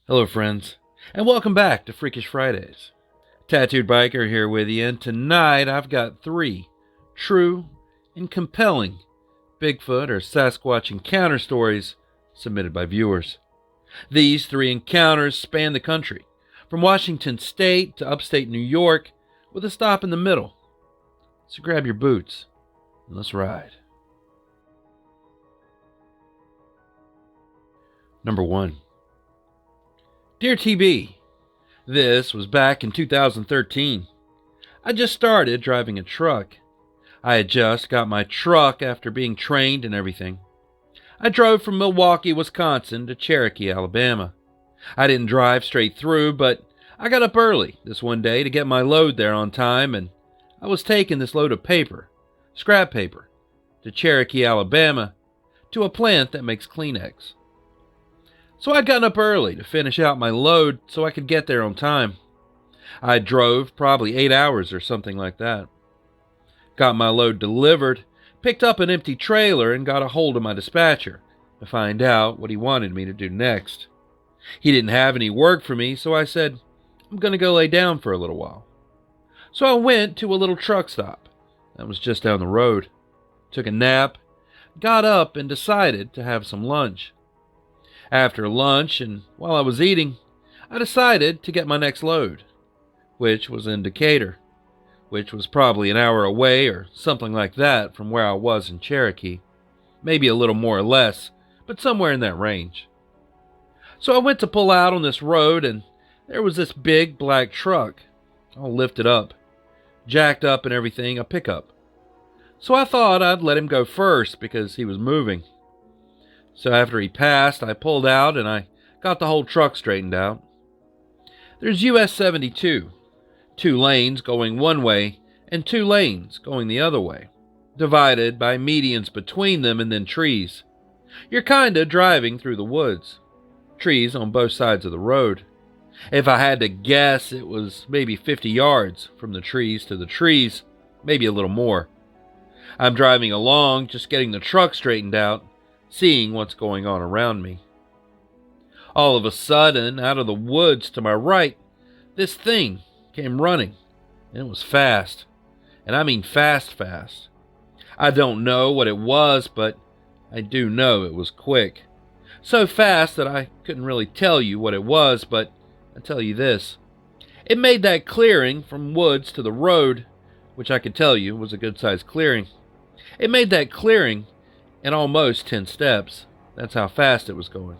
Hello, friends, and welcome back to Freakish Fridays. Tattooed Biker here with you, and tonight I've got 3 true and compelling Bigfoot or Sasquatch encounter stories submitted by viewers. These 3 encounters span the country, from Washington State to Upstate New York, with a stop in the middle. So grab your boots and let's ride. Number 1. Dear TB, this was back in 2013. I just started driving a truck. I had just got my truck after being trained and everything. I drove from Milwaukee, Wisconsin to Cherokee, Alabama. I didn't drive straight through, but I got up early this one day to get my load there on time, and I was taking this load of paper, scrap paper, to Cherokee, Alabama, to a plant that makes Kleenex. So I'd gotten up early to finish out my load so I could get there on time. I drove probably 8 hours or something like that. Got my load delivered, picked up an empty trailer, and got a hold of my dispatcher to find out what he wanted me to do next. He didn't have any work for me, so I said, I'm going to go lay down for a little while. So I went to a little truck stop that was just down the road, took a nap, got up, and decided to have some lunch. After lunch, and while I was eating, I decided to get my next load, which was in Decatur, which was probably an hour away or something like that from where I was in Cherokee. Maybe a little more or less, but somewhere in that range. So I went to pull out on this road, and there was this big black truck, all lifted up, jacked up and everything, a pickup. So I thought I'd let him go first because he was moving. So after he passed, I pulled out and I got the whole truck straightened out. There's US 72, 2 lanes going one way and 2 lanes going the other way, divided by medians between them and then trees. You're kinda driving through the woods. Trees on both sides of the road. If I had to guess, it was maybe 50 yards from the trees to the trees, maybe a little more. I'm driving along, just getting the truck straightened out, seeing what's going on around me. All of a sudden, out of the woods to my right, this thing came running, and it was fast. And I mean fast. I don't know what it was, but I do know it was quick. So fast that I couldn't really tell you what it was, but I'll tell you this. It made that clearing from woods to the road, which I could tell you was a good-sized clearing. It made that clearing in almost 10 steps. That's how fast it was going.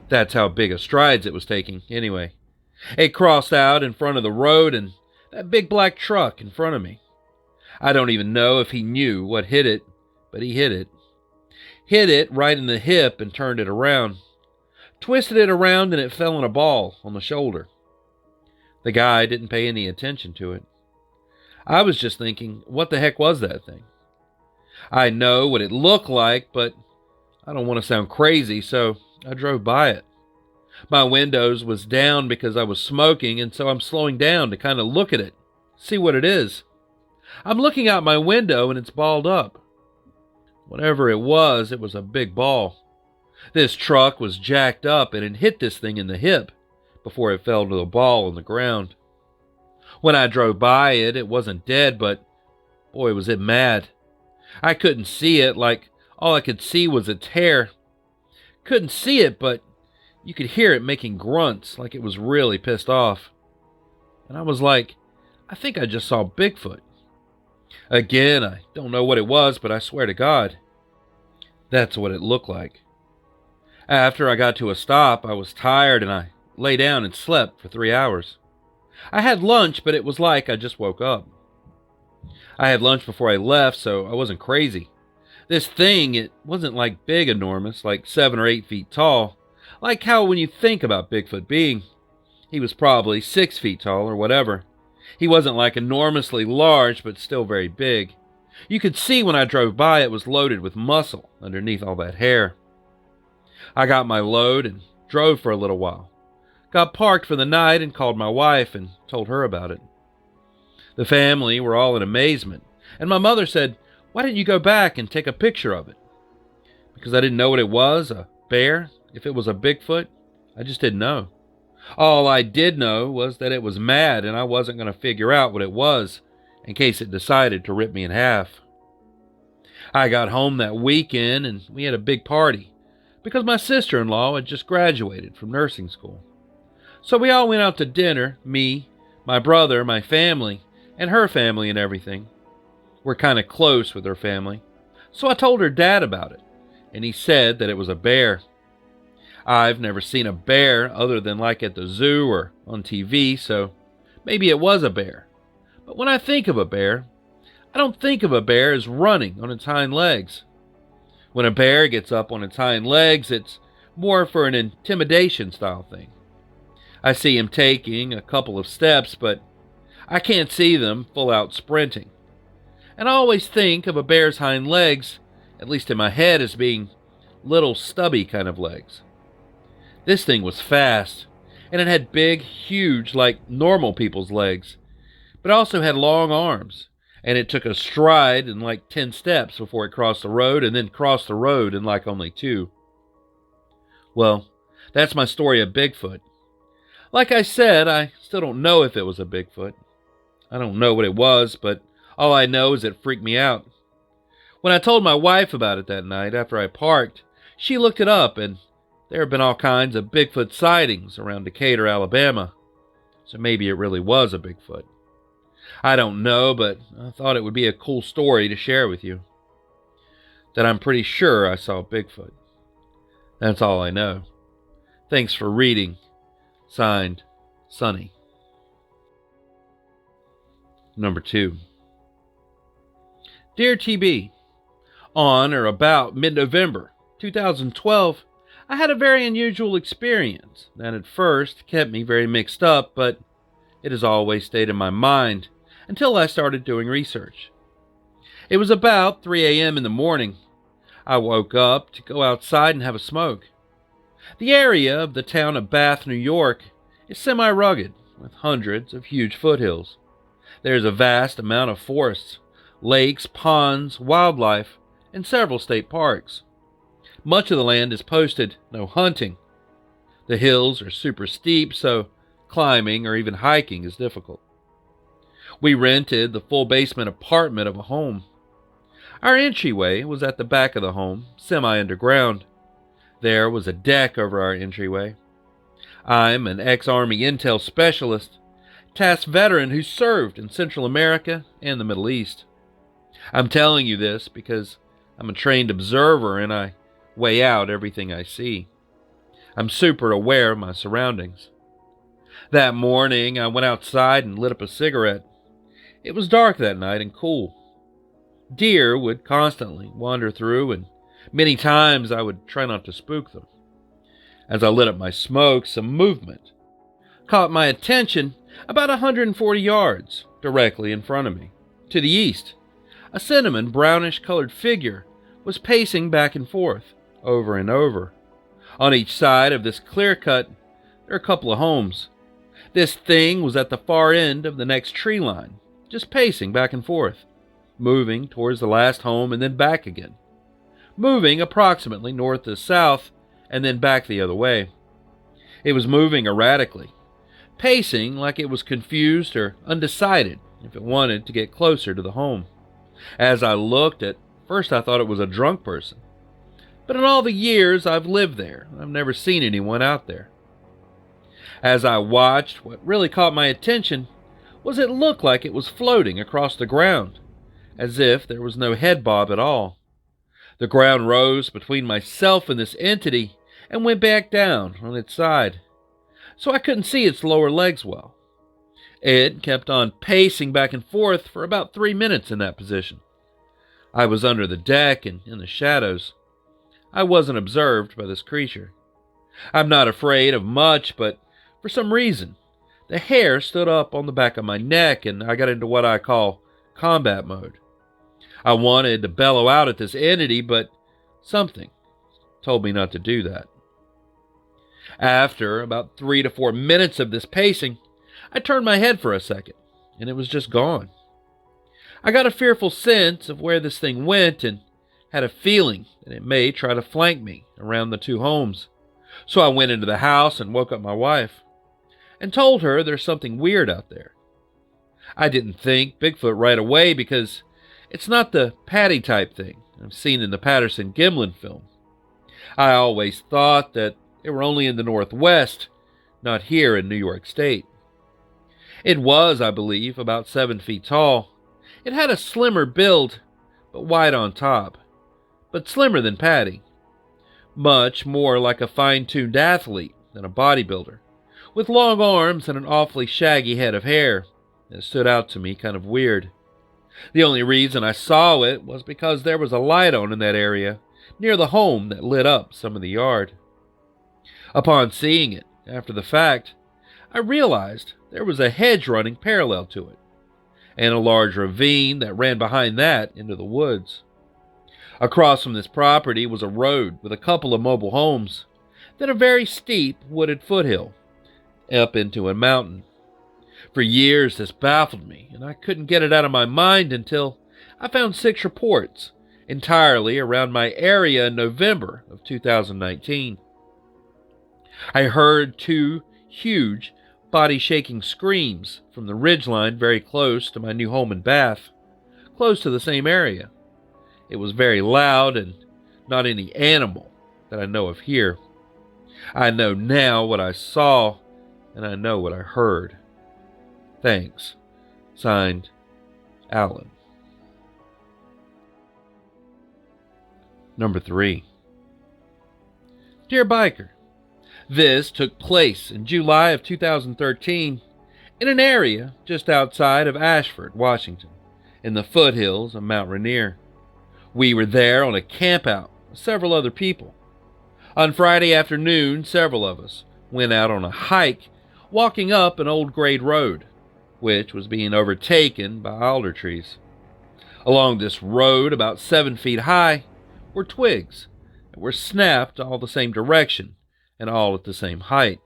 That's how big of strides it was taking, anyway. It crossed out in front of the road and that big black truck in front of me. I don't even know if he knew what hit it, but he hit it. Hit it right in the hip and turned it around. Twisted it around and it fell in a ball on the shoulder. The guy didn't pay any attention to it. I was just thinking, what the heck was that thing? I know what it looked like, but I don't want to sound crazy, so I drove by it. My windows was down because I was smoking, and so I'm slowing down to kind of look at it, see what it is. I'm looking out my window, and it's balled up. Whatever it was a big ball. This truck was jacked up, and it hit this thing in the hip before it fell to the ball on the ground. When I drove by it, it wasn't dead, but boy, was it mad. I couldn't see it, like all I could see was its hair. Couldn't see it, but you could hear it making grunts like it was really pissed off. And I was like, I think I just saw Bigfoot. Again, I don't know what it was, but I swear to God, that's what it looked like. After I got to a stop, I was tired and I lay down and slept for 3 hours. I had lunch, but it was like I just woke up. I had lunch before I left, so I wasn't crazy. This thing, it wasn't like big enormous, like 7 or 8 feet tall, like how when you think about Bigfoot being. He was probably 6 feet tall or whatever. He wasn't like enormously large, but still very big. You could see when I drove by it was loaded with muscle underneath all that hair. I got my load and drove for a little while. Got parked for the night and called my wife and told her about it. The family were all in amazement, and my mother said, "Why didn't you go back and take a picture of it?" Because I didn't know what it was, a bear, if it was a Bigfoot. I just didn't know. All I did know was that it was mad and I wasn't going to figure out what it was in case it decided to rip me in half. I got home that weekend and we had a big party because my sister-in-law had just graduated from nursing school. So we all went out to dinner, me, my brother, my family, and her family and everything. We're kind of close with her family. So I told her dad about it, and he said that it was a bear. I've never seen a bear other than like at the zoo or on TV, so maybe it was a bear. But when I think of a bear, I don't think of a bear as running on its hind legs. When a bear gets up on its hind legs, it's more for an intimidation style thing. I see him taking a couple of steps, but I can't see them full out sprinting. And I always think of a bear's hind legs, at least in my head, as being little stubby kind of legs. This thing was fast, and it had big, huge, like normal people's legs, but it also had long arms, and it took a stride in like 10 steps before it crossed the road, and then crossed the road in like only 2. Well, that's my story of Bigfoot. Like I said, I still don't know if it was a Bigfoot. I don't know what it was, but all I know is it freaked me out. When I told my wife about it that night after I parked, she looked it up, and there have been all kinds of Bigfoot sightings around Decatur, Alabama. So maybe it really was a Bigfoot. I don't know, but I thought it would be a cool story to share with you. That I'm pretty sure I saw Bigfoot. That's all I know. Thanks for reading. Signed, Sonny. Number 2. Dear TB, on or about mid-November 2012, I had a very unusual experience that at first kept me very mixed up, but it has always stayed in my mind until I started doing research. It was about 3 a.m. in the morning. I woke up to go outside and have a smoke. The area of the town of Bath, New York is semi-rugged with hundreds of huge foothills. There is a vast amount of forests, lakes, ponds, wildlife, and several state parks. Much of the land is posted no hunting. The hills are super steep, so climbing or even hiking is difficult. We rented the full basement apartment of a home. Our entryway was at the back of the home, semi-underground. There was a deck over our entryway. I'm an ex-Army intel specialist, tasked veteran who served in Central America and the Middle East. I'm telling you this because I'm a trained observer and I weigh out everything I see. I'm super aware of my surroundings. That morning, I went outside and lit up a cigarette. It was dark that night and cool. Deer would constantly wander through, and many times I would try not to spook them. As I lit up my smoke, some movement caught my attention about 140 yards directly in front of me. To the east, a cinnamon brownish-colored figure was pacing back and forth, over and over. On each side of this clear cut, there are a couple of homes. This thing was at the far end of the next tree line, just pacing back and forth, moving towards the last home and then back again, moving approximately north to south and then back the other way. It was moving erratically, pacing like it was confused or undecided if it wanted to get closer to the home. As I looked, at first I thought it was a drunk person, but in all the years I've lived there, I've never seen anyone out there. As I watched, what really caught my attention was it looked like it was floating across the ground, as if there was no head bob at all. The ground rose between myself and this entity and went back down on its side, so I couldn't see its lower legs well. It kept on pacing back and forth for about 3 minutes in that position. I was under the deck and in the shadows. I wasn't observed by this creature. I'm not afraid of much, but for some reason, the hair stood up on the back of my neck and I got into what I call combat mode. I wanted to bellow out at this entity, but something told me not to do that. After about 3 to 4 minutes of this pacing, I turned my head for a second, and it was just gone. I got a fearful sense of where this thing went and had a feeling that it may try to flank me around the 2 homes, So I went into the house and woke up my wife and told her there's something weird out there. I didn't think Bigfoot right away because it's not the Patty type thing I've seen in the Patterson-Gimlin film. I always thought that they were only in the Northwest, not here in New York State. It was, I believe, about 7 feet tall. It had a slimmer build, but wide on top, but slimmer than Patty. Much more like a fine-tuned athlete than a bodybuilder, with long arms and an awfully shaggy head of hair. It stood out to me kind of weird. The only reason I saw it was because there was a light on in that area near the home that lit up some of the yard. Upon seeing it, after the fact, I realized there was a hedge running parallel to it, and a large ravine that ran behind that into the woods. Across from this property was a road with a couple of mobile homes, then a very steep wooded foothill up into a mountain. For years this baffled me, and I couldn't get it out of my mind until I found 6 reports entirely around my area in November of 2019. I heard 2 huge, body-shaking screams from the ridgeline very close to my new home in Bath, close to the same area. It was very loud and not any animal that I know of here. I know now what I saw, and I know what I heard. Thanks. Signed, Alan. Number 3. Dear Biker, this took place in July of 2013 in an area just outside of Ashford, Washington, in the foothills of Mount Rainier. We were there on a campout with several other people. On Friday afternoon, several of us went out on a hike walking up an old grade road, which was being overtaken by alder trees. Along this road, about 7 feet high, were twigs that were snapped all the same direction and all at the same height.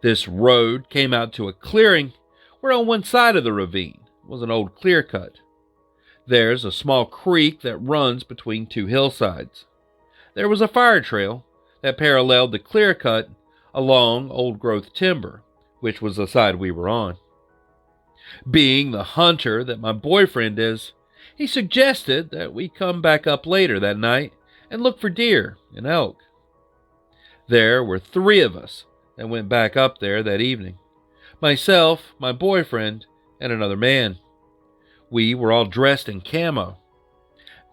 This road came out to a clearing where on one side of the ravine was an old clear cut. There's a small creek that runs between 2 hillsides. There was a fire trail that paralleled the clear cut along old-growth timber, which was the side we were on. Being the hunter that my boyfriend is, he suggested that we come back up later that night and look for deer and elk. There were 3 of us that went back up there that evening. Myself, my boyfriend, and another man. We were all dressed in camo.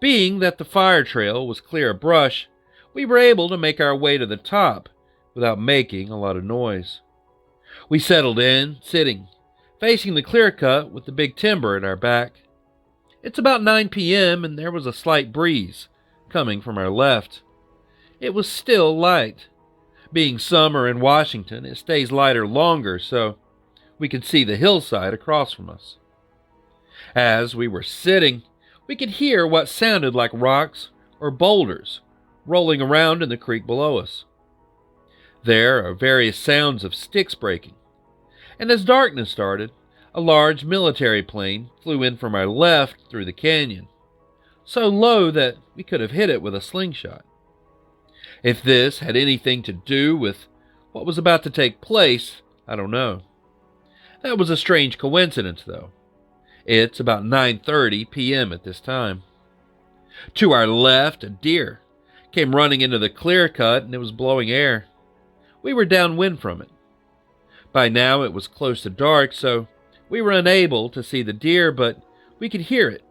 Being that the fire trail was clear of brush, we were able to make our way to the top without making a lot of noise. We settled in, sitting, facing the clear cut with the big timber at our back. It's about 9 p.m. and there was a slight breeze coming from our left. It was still light. Being summer in Washington, it stays lighter longer, so we could see the hillside across from us. As we were sitting, we could hear what sounded like rocks or boulders rolling around in the creek below us. There are various sounds of sticks breaking, and as darkness started, a large military plane flew in from our left through the canyon, so low that we could have hit it with a slingshot. If this had anything to do with what was about to take place, I don't know. That was a strange coincidence, though. It's about 9:30 p.m. at this time. To our left, a deer came running into the clear cut, and it was blowing air. We were downwind from it. By now it was close to dark, so we were unable to see the deer, but we could hear it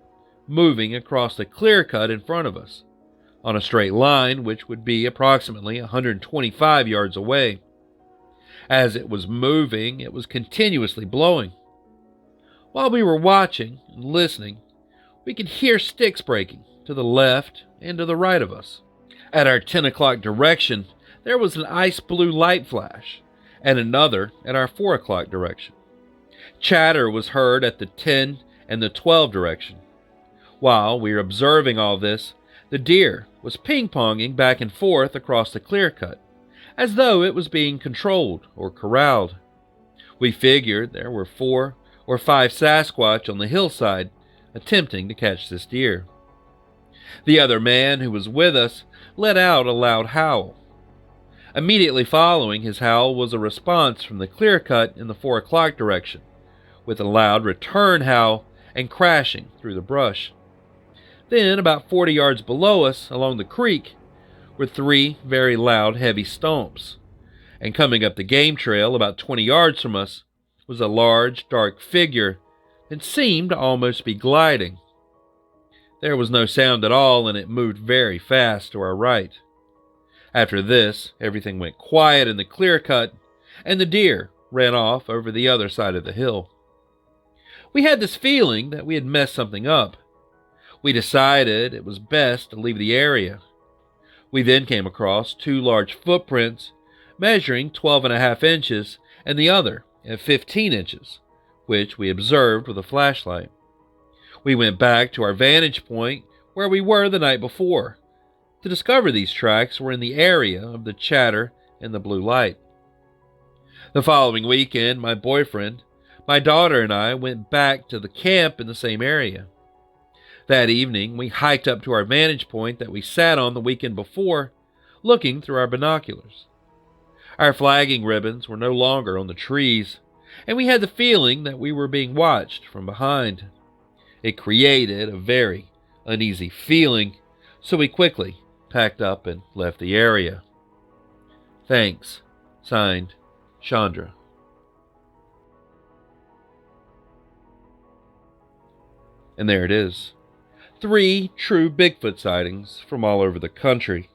moving across the clear cut in front of us, on a straight line which would be approximately 125 yards away. As it was moving, it was continuously blowing. While we were watching and listening, we could hear sticks breaking to the left and to the right of us. At our 10 o'clock direction, there was an ice blue light flash, and another at our 4 o'clock direction. Chatter was heard at the 10 and the 12 direction. While we were observing all this, the deer was ping-ponging back and forth across the clear cut, as though it was being controlled or corralled. We figured there were 4 or 5 Sasquatch on the hillside attempting to catch this deer. The other man who was with us let out a loud howl. Immediately following his howl was a response from the clear cut in the 4 o'clock direction, with a loud return howl and crashing through the brush. Then, about 40 yards below us, along the creek, were 3 very loud, heavy stomps. And coming up the game trail about 20 yards from us was a large, dark figure that seemed to almost be gliding. There was no sound at all, and it moved very fast to our right. After this, everything went quiet in the clear cut, and the deer ran off over the other side of the hill. We had this feeling that we had messed something up. We decided it was best to leave the area. We then came across 2 large footprints measuring 12.5 inches and the other at 15 inches, which we observed with a flashlight. We went back to our vantage point where we were the night before to discover these tracks were in the area of the chatter and the blue light. The following weekend, my boyfriend, my daughter, and I went back to the camp in the same area. That evening, we hiked up to our vantage point that we sat on the weekend before, looking through our binoculars. Our flagging ribbons were no longer on the trees, and we had the feeling that we were being watched from behind. It created a very uneasy feeling, so we quickly packed up and left the area. Thanks. Signed, Chandra. And there it is. 3 true Bigfoot sightings from all over the country.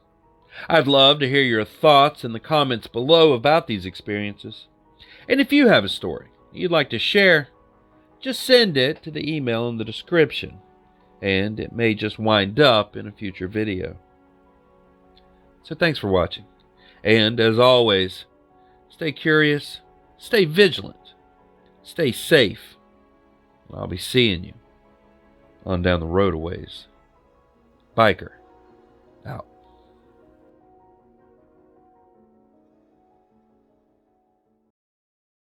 I'd love to hear your thoughts in the comments below about these experiences. And if you have a story you'd like to share, just send it to the email in the description, and it may just wind up in a future video. So thanks for watching, and as always, stay curious, stay vigilant, stay safe, and I'll be seeing you on down the road a ways. Biker.